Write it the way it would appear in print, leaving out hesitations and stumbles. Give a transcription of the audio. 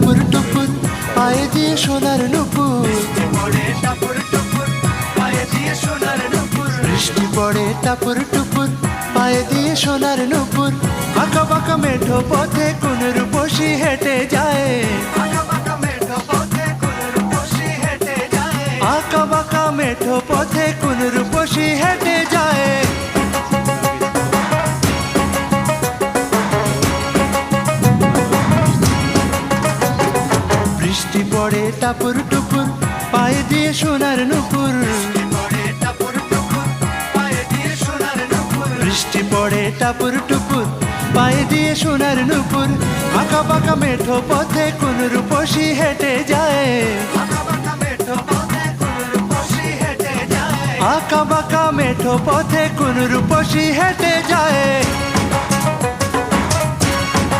টাপুর টুপুর পায়ে দিয়ে সোনার নুপুর, বৃষ্টি পড়ে টাপুর টুপুর পায়ে দিয়ে সোনার নুপুর। আঁকা বাঁকা মেঠো পথে কোন রূপসী হেঁটে যায়, আঁকা বাঁকা মেঠো পথে কোন রূপসী হেঁটে যায়। বৃষ্টি পড়ে টাপুর টুপুর পায়ে দিয়ে সোনার নুপুর, বৃষ্টি পড়ে টাপুর টুপুর পায়ে দিয়ে সোনার নুপুর। আঁকা বাঁকা মেঠো পথে কোন রূপসী হেঁটে যায়, আঁকা বাঁকা মেঠো পথে কোন রূপসী হেঁটে যায়।